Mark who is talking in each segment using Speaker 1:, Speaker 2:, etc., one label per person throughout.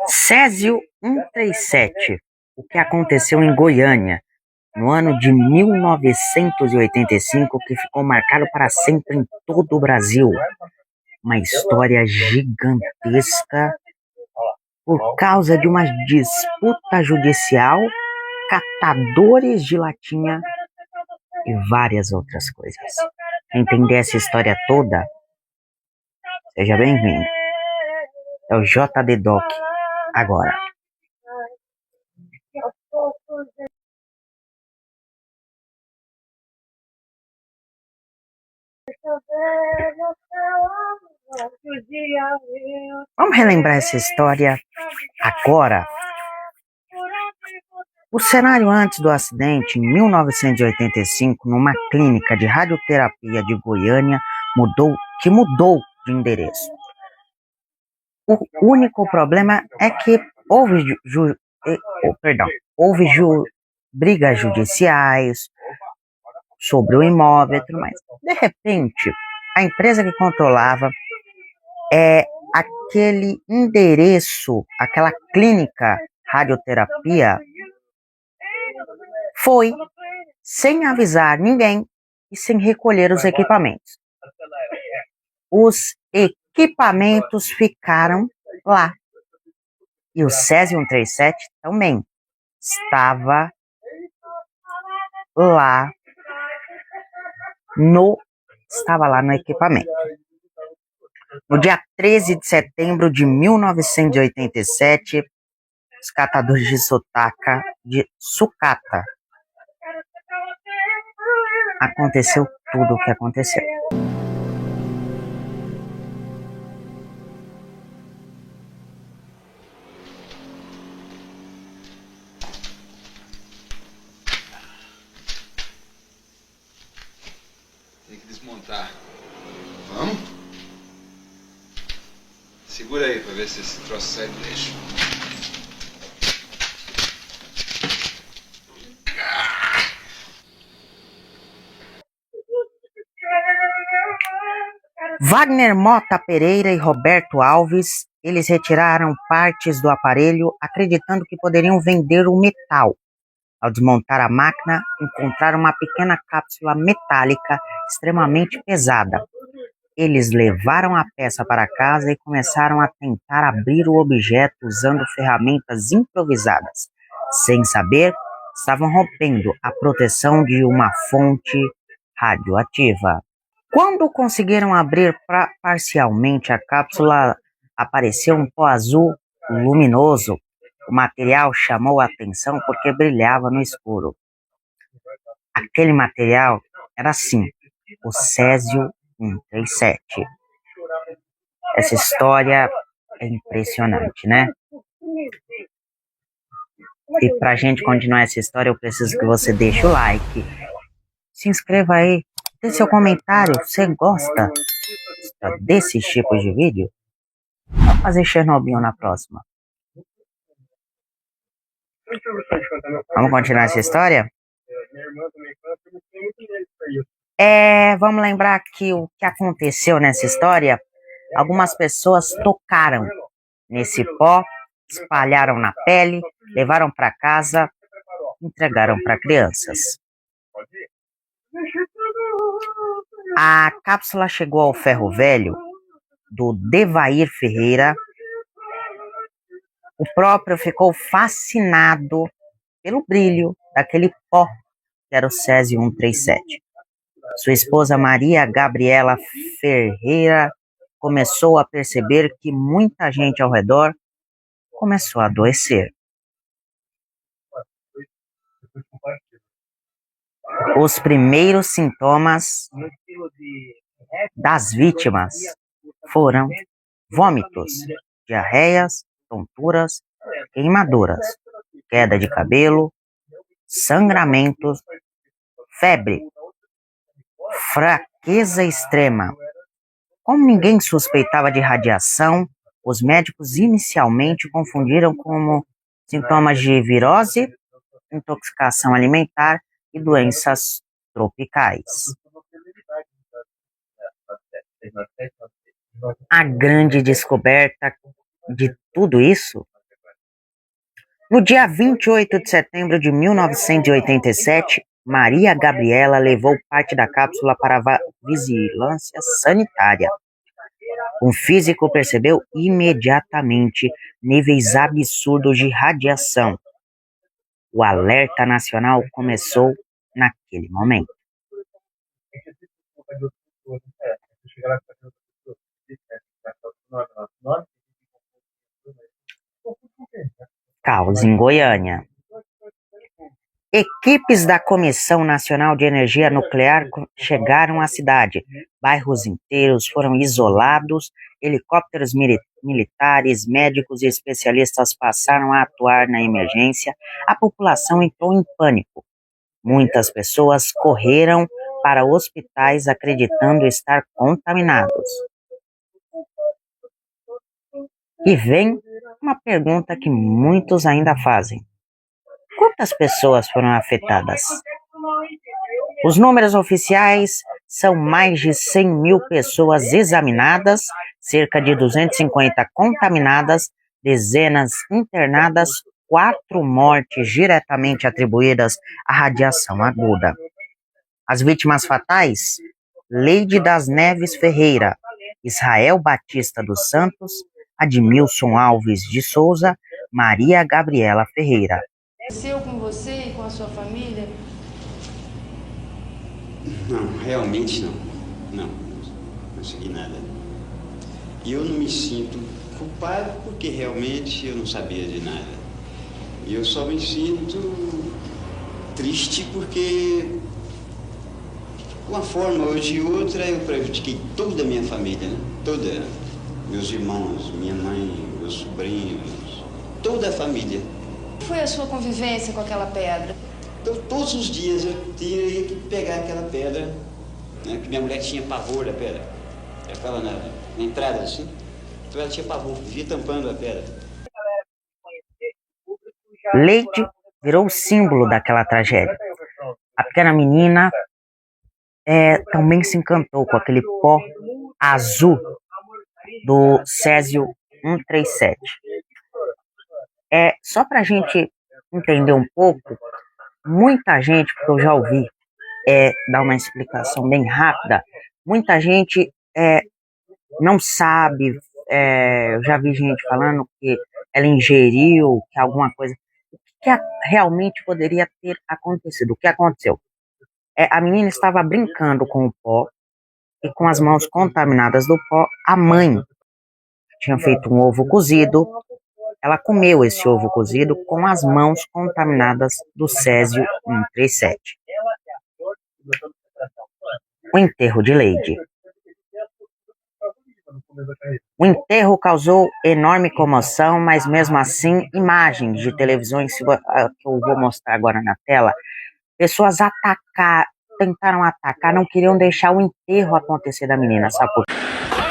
Speaker 1: Césio 137. O que aconteceu em Goiânia no ano de 1985, que ficou marcado para sempre em todo o Brasil. Uma história gigantesca por causa de uma disputa judicial, catadores de latinha e várias outras coisas. Quer entender essa história toda? Seja bem-vindo. É o JD Doc agora. Vamos relembrar essa história agora. O cenário antes do acidente, em 1985, numa clínica de radioterapia de Goiânia, mudou de endereço. O único problema é que houve brigas judiciais sobre o imóvel e tudo mais. De repente, a empresa que controlava aquele endereço, aquela clínica radioterapia, foi sem avisar ninguém e sem recolher os equipamentos. Os equipamentos ficaram lá. E o Césio 137 também estava lá no equipamento. No dia 13 de setembro de 1987, os catadores de sucata, aconteceu tudo o que aconteceu.
Speaker 2: Tem que desmontar. Vamos? Segura aí pra ver se esse troço sai do eixo.
Speaker 1: Wagner Mota Pereira e Roberto Alves, eles retiraram partes do aparelho acreditando que poderiam vender o metal. Ao desmontar a máquina, encontraram uma pequena cápsula metálica extremamente pesada. Eles levaram a peça para casa e começaram a tentar abrir o objeto usando ferramentas improvisadas. Sem saber, estavam rompendo a proteção de uma fonte radioativa. Quando conseguiram abrir parcialmente a cápsula, apareceu um pó azul luminoso. O material chamou a atenção porque brilhava no escuro. Aquele material era, sim, o Césio 137. Essa história é impressionante, né? E pra gente continuar essa história, eu preciso que você deixe o like, se inscreva aí, dê seu comentário. Você gosta desses tipos de vídeo? Vamos fazer Chernobyl na próxima. Vamos continuar essa história? Vamos lembrar que o que aconteceu nessa história, algumas pessoas tocaram nesse pó, espalharam na pele, levaram para casa, entregaram para crianças. A cápsula chegou ao ferro velho do Devair Ferreira. O próprio ficou fascinado pelo brilho daquele pó que era o Césio 137. Sua esposa Maria Gabriela Ferreira começou a perceber que muita gente ao redor começou a adoecer. Os primeiros sintomas das vítimas foram vômitos, diarreias, tonturas, queimaduras, queda de cabelo, sangramentos, febre, fraqueza extrema. Como ninguém suspeitava de radiação, os médicos inicialmente confundiram como sintomas de virose, intoxicação alimentar e doenças tropicais. A grande descoberta de tudo isso? No dia 28 de setembro de 1987, Maria Gabriela levou parte da cápsula para a vigilância sanitária. Um físico percebeu imediatamente níveis absurdos de radiação. O alerta nacional começou naquele momento. Caos em Goiânia. Equipes da Comissão Nacional de Energia Nuclear chegaram à cidade. Bairros inteiros foram isolados, helicópteros militares, médicos e especialistas passaram a atuar na emergência. A população entrou em pânico. Muitas pessoas correram para hospitais acreditando estar contaminados. E vem uma pergunta que muitos ainda fazem. Quantas pessoas foram afetadas? Os números oficiais são mais de 100 mil pessoas examinadas, cerca de 250 contaminadas, dezenas internadas, 4 mortes diretamente atribuídas à radiação aguda. As vítimas fatais? Leide das Neves Ferreira, Israel Batista dos Santos, Admilson Alves de Souza, Maria Gabriela Ferreira.
Speaker 3: Aconteceu com você e com a sua família?
Speaker 4: Não, realmente não. Não consegui nada. E eu não me sinto culpado porque realmente eu não sabia de nada. E eu só me sinto triste porque, de uma forma ou de outra, eu prejudiquei toda a minha família, né? Toda. Meus irmãos, minha mãe, meus sobrinhos, toda a família.
Speaker 3: Como foi a sua convivência com aquela pedra?
Speaker 4: Então, todos os dias eu tinha que pegar aquela pedra, né? Que minha mulher tinha pavor da pedra. Ela ficava na entrada assim, então ela tinha pavor, vivia tampando a pedra.
Speaker 1: Leide virou o símbolo daquela tragédia. A pequena menina também se encantou com aquele pó azul do Césio 137. Só para a gente entender um pouco, muita gente, porque eu já ouvi dar uma explicação bem rápida, muita gente não sabe, eu já vi gente falando que ela ingeriu, que alguma coisa, o que realmente poderia ter acontecido, o que aconteceu? A menina estava brincando com o pó, e com as mãos contaminadas do pó, a mãe tinha feito um ovo cozido, ela comeu esse ovo cozido com as mãos contaminadas do Césio 137. O enterro de Leide. O enterro causou enorme comoção, mas mesmo assim, imagens de televisões que eu vou mostrar agora na tela, pessoas tentaram atacar, não queriam deixar o enterro acontecer da menina, sabe por quê?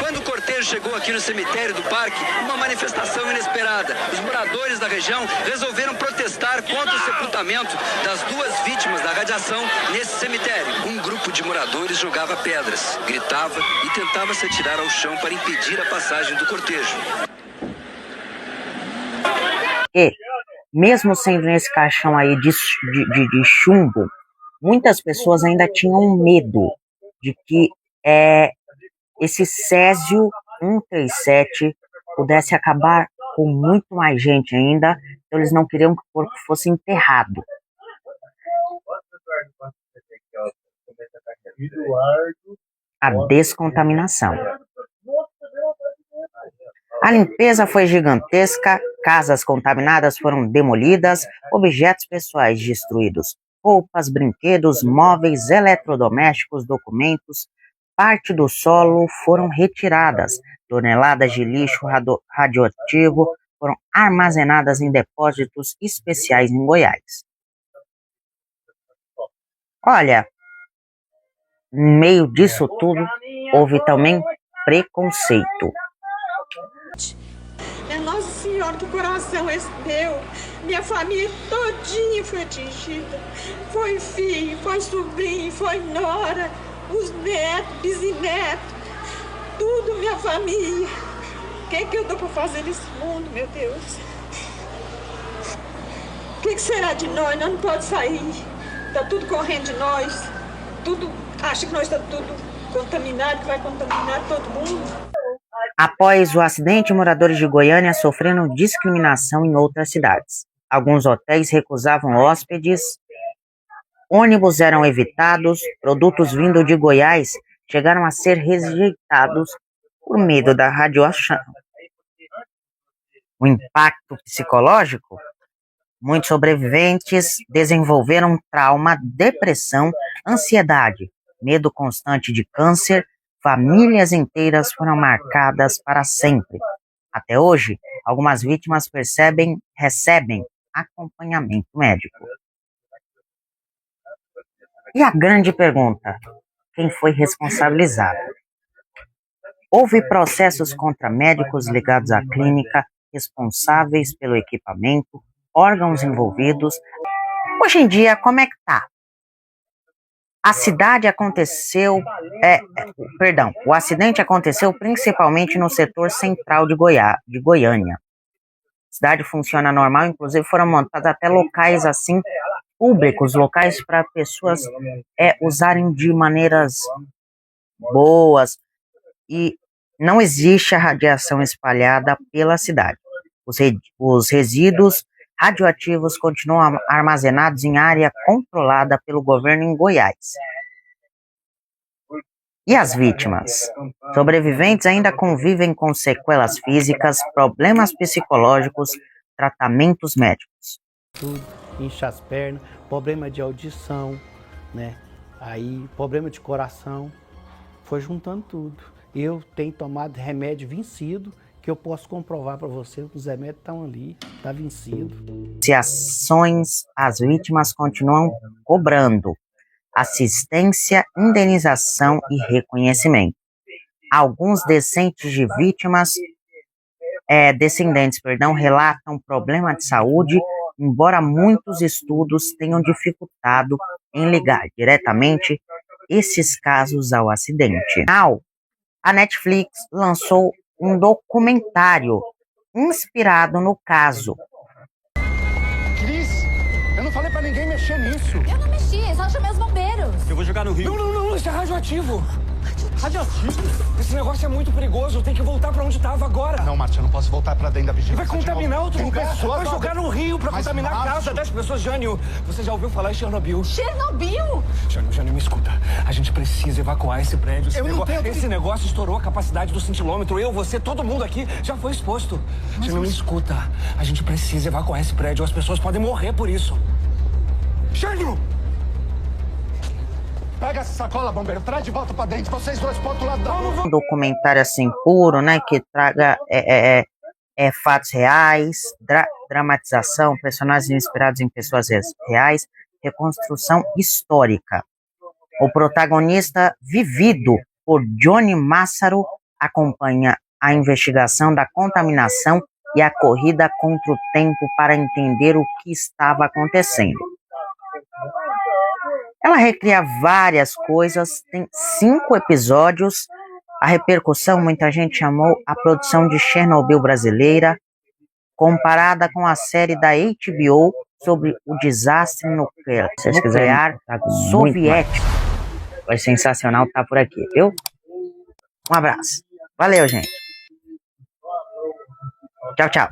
Speaker 5: Quando o cortejo chegou aqui no cemitério do parque, uma manifestação inesperada. Os moradores da região resolveram protestar contra o sepultamento das 2 vítimas da radiação nesse cemitério. Um grupo de moradores jogava pedras, gritava e tentava se atirar ao chão para impedir a passagem do cortejo.
Speaker 1: E, mesmo sendo nesse caixão aí de chumbo, muitas pessoas ainda tinham medo de que esse Césio 137 pudesse acabar com muito mais gente ainda, então eles não queriam que o corpo fosse enterrado. A descontaminação. A limpeza foi gigantesca, casas contaminadas foram demolidas, objetos pessoais destruídos, roupas, brinquedos, móveis, eletrodomésticos, documentos, parte do solo foram retiradas, toneladas de lixo radioativo foram armazenadas em depósitos especiais em Goiás. Olha, no meio disso tudo, houve também preconceito.
Speaker 6: Nossa Senhora do Coração recebeu. Minha família todinha foi atingida. Foi filho, foi sobrinho, foi nora, os netos, bisnetos. Tudo me minha família. O que eu dou para fazer nesse mundo, meu Deus? O que será de nós? Nós não podemos sair. Está tudo correndo de nós. Tudo acha que nós estamos tudo contaminado, que vai contaminar todo mundo.
Speaker 1: Após o acidente, moradores de Goiânia sofreram discriminação em outras cidades. Alguns hotéis recusavam hóspedes, ônibus eram evitados, produtos vindos de Goiás chegaram a ser rejeitados por medo da radiação. O impacto psicológico? Muitos sobreviventes desenvolveram trauma, depressão, ansiedade, medo constante de câncer. Famílias inteiras foram marcadas para sempre. Até hoje, algumas vítimas recebem acompanhamento médico. E a grande pergunta: quem foi responsabilizado? Houve processos contra médicos ligados à clínica, responsáveis pelo equipamento, órgãos envolvidos. Hoje em dia, como é que tá? O acidente aconteceu principalmente no setor central de Goiânia. A cidade funciona normal, inclusive foram montados até locais assim, públicos, locais para pessoas usarem de maneiras boas, e não existe a radiação espalhada pela cidade. Os resíduos radioativos continuam armazenados em área controlada pelo governo em Goiás. E as vítimas? Sobreviventes ainda convivem com sequelas físicas, problemas psicológicos, tratamentos médicos.
Speaker 7: Tudo, incha as pernas, problema de audição, né? Aí, problema de coração, foi juntando tudo. Eu tenho tomado remédio vencido, que eu posso comprovar para você que os remédios estão ali, está vencido.
Speaker 1: As vítimas continuam cobrando assistência, indenização e reconhecimento. Alguns descendentes relatam problema de saúde, embora muitos estudos tenham dificultado em ligar diretamente esses casos ao acidente. A Netflix lançou um documentário inspirado no caso.
Speaker 8: Cris, eu não falei pra ninguém mexer nisso.
Speaker 9: Eu não mexi, só chamei os bombeiros.
Speaker 8: Eu vou jogar no rio. Não, isso é radioativo. Radioativo? Esse negócio é muito perigoso, tem que voltar pra onde tava agora. Não, Márcio, eu não posso voltar pra dentro da vigilância. Vai contaminar outro lugar. Vai jogar no rio pra contaminar a casa das pessoas. Jânio, você já ouviu falar em Chernobyl?
Speaker 9: Chernobyl?
Speaker 8: Jânio, me escuta. A gente precisa evacuar esse prédio. Esse negócio estourou a capacidade do cintilômetro. Eu, você, todo mundo aqui já foi exposto. Jânio, me escuta. A gente precisa evacuar esse prédio. As pessoas podem morrer por isso. Jânio! Pega essa sacola, bombeiro, traz de volta pra dentro, vocês dois pro outro lado da rua.
Speaker 1: Um documentário assim puro, né, que traga fatos reais, dramatização, personagens inspirados em pessoas reais, reconstrução histórica. O protagonista, vivido por Johnny Massaro, acompanha a investigação da contaminação e a corrida contra o tempo para entender o que estava acontecendo. Ela recria várias coisas, tem 5 episódios. A repercussão, muita gente chamou a produção de Chernobyl brasileira, comparada com a série da HBO sobre o desastre nuclear soviético. Foi sensacional estar por aqui, viu? Um abraço. Valeu, gente. Tchau, tchau.